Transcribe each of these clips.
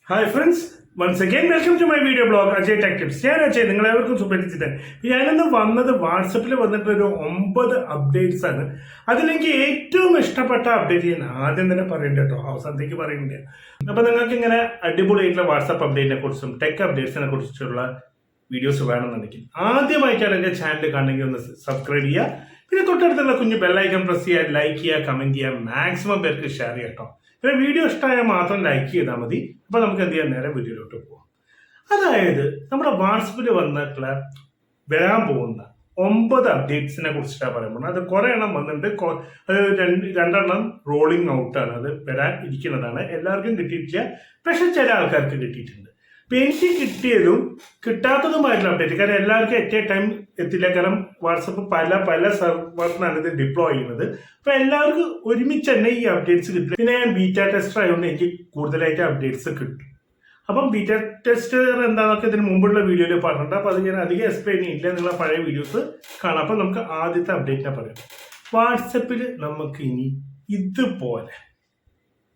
Hi friends, once again welcome to my video blog Ajay tech tips. ഞാൻ അജയ്, നിങ്ങളെവർക്കും സുപരിചിതൻ. ഞാനിന്ന് വന്നത് വാട്സപ്പിൽ വന്നിട്ടൊരു 9 അപ്ഡേറ്റ്സ് ആണ്. അതിലെനിക്ക് ഏറ്റവും ഇഷ്ടപ്പെട്ട അപ്ഡേറ്റ് ഞാൻ ആദ്യം തന്നെ പറയണ്ട കേട്ടോ, അവസാനത്തേക്ക് പറയുന്നുണ്ട്. അപ്പൊ നിങ്ങൾക്ക് ഇങ്ങനെ അടിപൊളിയായിട്ടുള്ള വാട്സപ്പ് അപ്ഡേറ്റിനെ കുറിച്ചും ടെക് അപ്ഡേറ്റ്സിനെ കുറിച്ചുള്ള വീഡിയോസ് വേണമെന്നുണ്ടെങ്കിൽ ആദ്യമായിട്ടാണ് എൻ്റെ ചാനൽ കാണണമെങ്കിൽ ഒന്ന് സബ്സ്ക്രൈബ് ചെയ്യുക. പിന്നെ തൊട്ടടുത്തുള്ള കുഞ്ഞു ബെല്ലൈക്കൺ പ്രസ് ചെയ്യുക, ലൈക്ക് ചെയ്യുക, കമന്റ് ചെയ്യുക, മാക്സിമം പേർക്ക് ഷെയർ ചെയ്യാം കേട്ടോ. പിന്നെ വീഡിയോ ഇഷ്ടമായാൽ മാത്രം ലൈക്ക് ചെയ്താൽ മതി. അപ്പൊ നമുക്ക് എന്ത് ചെയ്യാൻ, നേരെ വീഡിയോയിലോട്ട് പോകാം. അതായത് നമ്മുടെ വാട്സപ്പിൽ വന്നിട്ടുള്ള വരാൻ പോകുന്ന 9 അപ്ഡേറ്റ്സിനെ കുറിച്ചിട്ടാണ് പറയുമ്പോൾ അത് കുറെ എണ്ണം വന്നിട്ട് രണ്ടെണ്ണം റോളിംഗ് ഔട്ടാണ്, അത് വരാൻ ഇരിക്കുന്നതാണ്. എല്ലാവർക്കും കിട്ടിയിട്ടില്ല, പക്ഷെ ചില ആൾക്കാർക്ക് കിട്ടിയിട്ടുണ്ട്. അപ്പൊ എനിക്ക് കിട്ടിയതും കിട്ടാത്തതുമായിട്ടുള്ള അപ്ഡേറ്റ്, കാരണം എല്ലാവർക്കും അറ്റ് എ ടൈം എത്തില്ല. കാരണം വാട്സപ്പ് പല സെർവറിനാണ് ഇത് ഡിപ്ലോയ് ചെയ്യുന്നത്. അപ്പൊ എല്ലാവർക്കും ഒരുമിച്ച് തന്നെ ഈ അപ്ഡേറ്റ്സ് കിട്ടില്ല. പിന്നെ ഞാൻ ബീറ്റ ടെസ്റ്റർ ആയതുകൊണ്ട് എനിക്ക് കൂടുതലായിട്ട് അപ്ഡേറ്റ്സ് കിട്ടും. അപ്പം ബീറ്റ ടെസ്റ്റർ എന്താണെന്നൊക്കെ ഇതിന് മുമ്പുള്ള വീഡിയോയിൽ പറഞ്ഞിട്ടുണ്ട്. അപ്പൊ അത് ഞാൻ അധികം എക്സ്പ്ലെയിൻ ചെയ്യില്ല, നിങ്ങളെ പഴയ വീഡിയോസ് കാണാം. അപ്പൊ നമുക്ക് ആദ്യത്തെ അപ്ഡേറ്റിനെ പറയാം. വാട്സപ്പിൽ നമുക്ക് ഇനി ഇതുപോലെ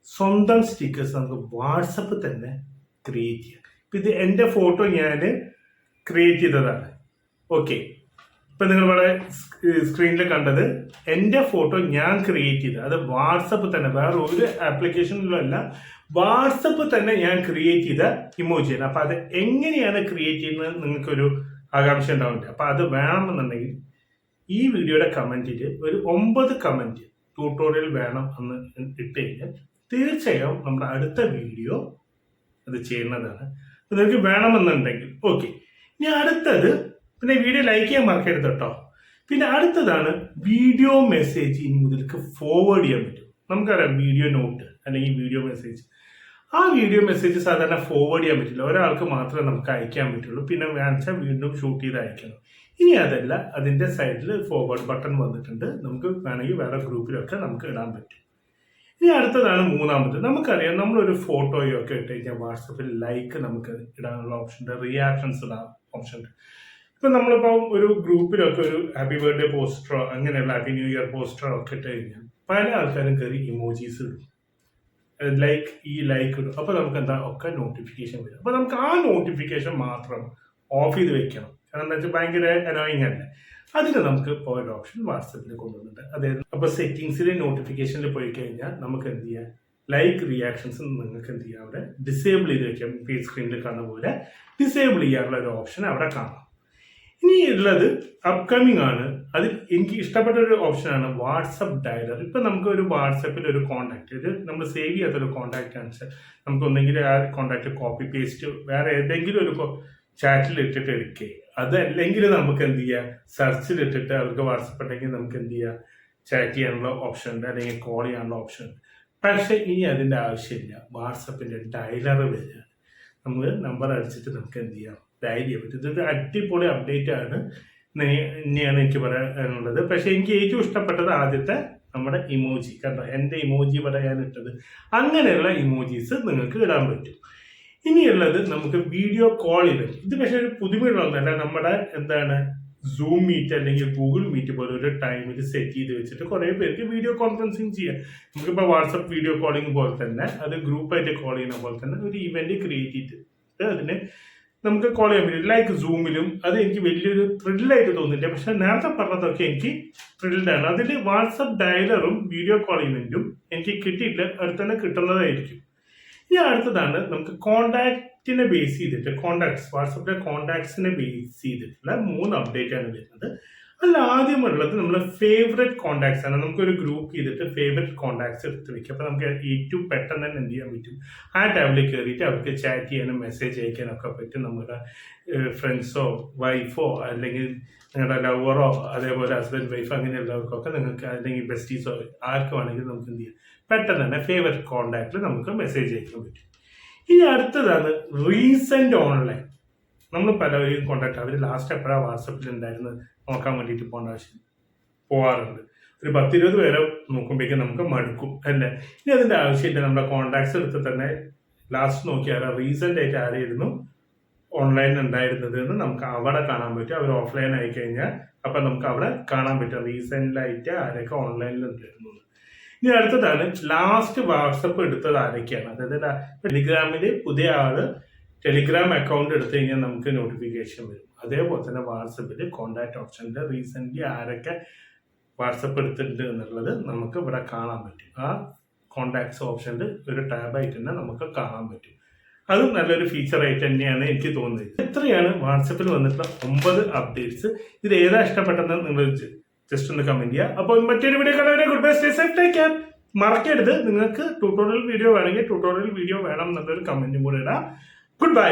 സ്വന്തം സ്റ്റിക്കേഴ്സ് നമുക്ക് വാട്സപ്പ് തന്നെ ക്രിയേറ്റ് ചെയ്യാം. ഇത് എൻ്റെ ഫോട്ടോ ഞാൻ ക്രിയേറ്റ് ചെയ്തതാണ്. ഓക്കെ, ഇപ്പൊ നിങ്ങൾ ഇവിടെ സ്ക്രീനിൽ കണ്ടത് എൻ്റെ ഫോട്ടോ ഞാൻ ക്രിയേറ്റ് ചെയ്തത്. അത് വാട്സപ്പ് തന്നെ, വേറെ ഒരു ആപ്ലിക്കേഷനിലും അല്ല, വാട്സപ്പ് തന്നെ ഞാൻ ക്രിയേറ്റ് ചെയ്ത ഇമോജിയാണ്. അപ്പൊ അത് എങ്ങനെയാണ് ക്രിയേറ്റ് ചെയ്യുന്നത് നിങ്ങൾക്കൊരു ആകാംക്ഷ ഉണ്ടാവില്ല. അപ്പൊ അത് വേണമെന്നുണ്ടെങ്കിൽ ഈ വീഡിയോയുടെ കമന്റിൽ ഒരു 9 കമന്റ് ട്യൂട്ടോറിയൽ വേണം എന്ന് ഇട്ട് കഴിഞ്ഞാൽ തീർച്ചയായും നമ്മുടെ അടുത്ത വീഡിയോ അത് ചെയ്യുന്നതാണ്. നിങ്ങൾക്ക് വേണമെന്നുണ്ടെങ്കിൽ ഓക്കെ. ഇനി അടുത്തത്, പിന്നെ വീഡിയോ ലൈക്ക് ചെയ്യാൻ മറക്കരുത് കേട്ടോ. പിന്നെ അടുത്തതാണ് വീഡിയോ മെസ്സേജ്. ഇനി മുതൽക്ക് ഫോർവേഡ് ചെയ്യാൻ പറ്റും. നമുക്കറിയാം വീഡിയോ നോട്ട് അല്ലെങ്കിൽ വീഡിയോ മെസ്സേജ്. ആ വീഡിയോ മെസ്സേജ് സാധാരണ ഫോർവേഡ് ചെയ്യാൻ പറ്റില്ല, ഒരാൾക്ക് മാത്രമേ നമുക്ക് അയക്കാൻ പറ്റുള്ളൂ. പിന്നെ വേണമെച്ചാൽ വീണ്ടും ഷൂട്ട് ചെയ്ത് അയക്കണം. ഇനി അതല്ല, അതിന്റെ സൈഡിൽ ഫോർവേഡ് ബട്ടൺ വന്നിട്ടുണ്ട്. നമുക്ക് വേണമെങ്കിൽ വേറെ ഗ്രൂപ്പിലൊക്കെ നമുക്ക് ഇടാൻ പറ്റും. ഇനി അടുത്തതാണ് മൂന്നാമത്. നമുക്കറിയാം നമ്മളൊരു ഫോട്ടോയോ ഒക്കെ ഇട്ട് കഴിഞ്ഞാൽ വാട്സപ്പിൽ ലൈക്ക് നമുക്ക് ഇടാനുള്ള ഓപ്ഷൻ ഉണ്ട്, റിയാക്ഷൻസ് ഇടാൻ ഓപ്ഷൻ ഉണ്ട്. ഇപ്പൊ നമ്മളിപ്പോ ഒരു ഗ്രൂപ്പിലൊക്കെ ഒരു ഹാപ്പി ബർത്ത്ഡേ പോസ്റ്ററോ അങ്ങനെയുള്ള ഹാപ്പി ന്യൂ ഇയർ പോസ്റ്ററോ ഒക്കെ ഇട്ട് കഴിഞ്ഞാൽ പല ആൾക്കാരും കയറി ഇമോജീസ് ഇടും, ലൈക്ക് ഇടും. അപ്പൊ നമുക്ക് എന്താ ഒക്കെ നോട്ടിഫിക്കേഷൻ വരും. അപ്പൊ നമുക്ക് ആ നോട്ടിഫിക്കേഷൻ മാത്രം ഓഫ് ചെയ്ത് വെക്കണം. കാരണം എന്താ വെച്ചാൽ ഭയങ്കര അനോയിങ് അല്ലേ. അതിന് നമുക്ക് ഇപ്പോൾ ഒരു ഓപ്ഷൻ വാട്സപ്പിൽ കൊണ്ടുവന്നിട്ടുണ്ട്. അതായത് അപ്പൊ സെറ്റിംഗ്സിൽ നോട്ടിഫിക്കേഷനിൽ പോയി കഴിഞ്ഞാൽ നമുക്ക് എന്ത് ചെയ്യാം, ലൈക്ക് റിയാക്ഷൻസ് നിങ്ങൾക്ക് എന്ത് ചെയ്യാം, അവിടെ ഡിസേബിൾ ചെയ്ത് വെക്കാം. ഈ സ്ക്രീനിൽ കാണുന്ന പോലെ ഡിസേബിൾ ചെയ്യാനുള്ള ഒരു ഓപ്ഷൻ അവിടെ കാണാം. ഇനി ഉള്ളത് അപ്കമിങ് ആണ്. അതിൽ എനിക്ക് ഇഷ്ടപ്പെട്ട ഒരു ഓപ്ഷനാണ് വാട്സപ്പ് ഡയലർ. ഇപ്പൊ നമുക്ക് ഒരു വാട്സപ്പിൽ ഒരു കോൺടാക്ട്, ഇത് നമ്മൾ സേവ് ചെയ്യാത്തൊരു കോൺടാക്ട് ആണെന്ന് നമുക്ക് ഒന്നെങ്കിൽ ആ കോൺടാക്ട് കോപ്പി പേസ്റ്റ് വേറെ ഏതെങ്കിലും ഒരു ചാറ്റിൽ ഇട്ടിട്ട് എടുക്കുക. അതല്ലെങ്കിൽ നമുക്ക് എന്ത് ചെയ്യാം, സെർച്ചിൽ ഇട്ടിട്ട് അവർക്ക് വാട്സപ്പ് ഉണ്ടെങ്കിൽ നമുക്ക് എന്ത് ചെയ്യാം, ചാറ്റ് ചെയ്യാനുള്ള ഓപ്ഷൻ ഉണ്ട്, അല്ലെങ്കിൽ കോൾ ചെയ്യാനുള്ള ഓപ്ഷൻ ഉണ്ട്. പക്ഷെ ഇനി അതിന്റെ ആവശ്യമില്ല. വാട്സപ്പിന്റെ ഡയലർ വരിക, നമ്മൾ നമ്പർ അടിച്ചിട്ട് നമുക്ക് എന്ത് ചെയ്യാം, ഡയൽ ചെയ്യാൻ പറ്റും. ഇതൊരു അടിപൊളി അപ്ഡേറ്റ് ആണ് ഇനിയാണ് എനിക്ക് പറയാനുള്ളത്. പക്ഷെ എനിക്ക് ഏറ്റവും ഇഷ്ടപ്പെട്ടത് ആദ്യത്തെ നമ്മുടെ ഇമോജി. കണ്ടോ, എൻ്റെ ഇമോജി പറയാൻ ഇട്ടത്. അങ്ങനെയുള്ള ഇമോജീസ് നിങ്ങൾക്ക് ഇടാൻ പറ്റും. ഇനിയുള്ളത് നമുക്ക് വീഡിയോ കോൾ ഇടും. ഇത് പക്ഷേ ഒരു പുതുമയുള്ളതൊന്നല്ല. നമ്മുടെ എന്താണ് സൂം മീറ്റ് അല്ലെങ്കിൽ ഗൂഗിൾ മീറ്റ് പോലെ ഒരു ടൈമിൽ സെറ്റ് ചെയ്ത് വെച്ചിട്ട് കുറെ പേർക്ക് വീഡിയോ കോൺഫറൻസിങ് ചെയ്യാം. നമുക്കിപ്പോൾ വാട്സപ്പ് വീഡിയോ കോളിംഗ് പോലെ തന്നെ, അത് ഗ്രൂപ്പായിട്ട് കോൾ ചെയ്യുന്ന പോലെ തന്നെ ഒരു ഇവന്റ് ക്രിയേറ്റ് ചെയ്തിട്ട് അതിന് നമുക്ക് കോൾ ചെയ്യാൻ പറ്റും. ലൈക്ക് സൂമിലും. അത് എനിക്ക് വലിയൊരു ത്രില്ലായിട്ട് തോന്നില്ല, പക്ഷെ നേരത്തെ പറഞ്ഞതൊക്കെ എനിക്ക് ത്രില്ഡാണ്. അതിൽ വാട്സപ്പ് ഡയലറും വീഡിയോ കോൾ ഇവന്റും എനിക്ക് കിട്ടിയിട്ടില്ല, അടുത്ത് തന്നെ കിട്ടുന്നതായിരിക്കും. ഇനി അടുത്തതാണ് നമുക്ക് കോണ്ടാക്റ്റിനെ ബേസ് ചെയ്തിട്ട് വാട്സപ്പിലെ കോണ്ടാക്ട്സിനെ ബേസ് ചെയ്തിട്ടുള്ള 3 അപ്ഡേറ്റ് ആണ് വരുന്നത്. അതിൽ ആദ്യമുള്ളത് നമ്മുടെ ഫേവറേറ്റ് കോണ്ടാക്ട്സ് ആണ്. നമുക്കൊരു ഗ്രൂപ്പ് ചെയ്തിട്ട് ഫേവറേറ്റ് കോണ്ടാക്ട്സ് എടുത്ത് വെക്കുക. അപ്പൊ നമുക്ക് ഏറ്റവും പെട്ടെന്ന് തന്നെ എന്ത് ചെയ്യാൻ പറ്റും, ആ ടാബിൽ കയറിയിട്ട് അവർക്ക് ചാറ്റ് ചെയ്യാനും മെസ്സേജ് അയക്കാനും ഒക്കെ പറ്റും. നമ്മുടെ ഫ്രണ്ട്സോ വൈഫോ അല്ലെങ്കിൽ നിങ്ങളുടെ ലവറോ അതേപോലെ ഹസ്ബൻഡ് വൈഫ് അങ്ങനെയുള്ളവർക്കൊക്കെ നിങ്ങൾക്ക്, അല്ലെങ്കിൽ ബെസ്റ്റീസോ ആർക്ക് വേണമെങ്കിലും നമുക്ക് എന്ത് ചെയ്യാം, പെട്ടെന്ന് തന്നെ ഫേവറേറ്റ് കോണ്ടാക്റ്റിൽ നമുക്ക് മെസ്സേജ് അയക്കാൻ പറ്റും. ഇനി അടുത്തതാണ് റീസെന്റ് ഓൺലൈൻ. നമ്മൾ പലവരെയും കോണ്ടാക്ട് അവർ ലാസ്റ്റ് എപ്പോഴാണ് വാട്സപ്പിൽ ഉണ്ടായിരുന്നത് നോക്കാൻ വേണ്ടിയിട്ട് പോകാറുണ്ട്. ഒരു 10-20 പേരെ നോക്കുമ്പോഴേക്കും നമുക്ക് മടുക്കും അല്ലേ. ഇനി അതിന്റെ ആവശ്യമില്ല. നമ്മുടെ കോണ്ടാക്ട്സ് എടുത്ത് തന്നെ ലാസ്റ്റ് നോക്കിയാൽ റീസെന്റ് ആയിട്ട് ആരായിരുന്നു ഓൺലൈനിൽ ഉണ്ടായിരുന്നത് എന്ന് നമുക്ക് അവിടെ കാണാൻ പറ്റും. അവർ ഓഫ്ലൈൻ ആയി കഴിഞ്ഞാൽ അപ്പൊ നമുക്ക് അവിടെ കാണാൻ പറ്റും റീസെന്റിലായിട്ട് ആരൊക്കെ ഓൺലൈനിൽ ഉണ്ടായിരുന്നു. ഇനി അടുത്തതാണ് ലാസ്റ്റ് വാട്സപ്പ് എടുത്തത് ആരൊക്കെയാണ്. അതായത് ടെലിഗ്രാമിൽ പുതിയ ആള് ടെലിഗ്രാം അക്കൗണ്ട് എടുത്തു കഴിഞ്ഞാൽ നമുക്ക് നോട്ടിഫിക്കേഷൻ വരും. അതേപോലെ തന്നെ വാട്സപ്പിൽ കോണ്ടാക്ട് ഓപ്ഷനിൽ റീസെന്റ് ആരൊക്കെ വാട്സപ്പ് എടുത്തിട്ടുണ്ട് എന്നുള്ളത് നമുക്ക് ഇവിടെ കാണാൻ പറ്റും. ആ കോണ്ടാക്ട്സ് ഓപ്ഷനിൽ ഒരു ടാബായിട്ട് തന്നെ നമുക്ക് കാണാൻ പറ്റും. അതും നല്ലൊരു ഫീച്ചർ ആയിട്ട് തന്നെയാണ് എനിക്ക് തോന്നുന്നത്. ഇത്രയാണ് വാട്സപ്പിൽ വന്നിട്ടുള്ള 9 അപ്ഡേറ്റ്സ്. ഇത് ഏതാ ഇഷ്ടപ്പെട്ടെന്ന് നിങ്ങൾ ജസ്റ്റ് ഒന്ന് കമന്റ് ചെയ്യുക. അപ്പോൾ മറ്റൊരു വീഡിയോ കാണാൻ good bye, stay safe, take care. മറക്കരുത്, നിങ്ങൾക്ക് ട്യൂട്ടോറിയൽ വീഡിയോ വേണമെങ്കിൽ ട്യൂട്ടോറിയൽ വീഡിയോ വേണം എന്നുള്ളൊരു കമന്റും കൂടെ ഇടാം. Good bye.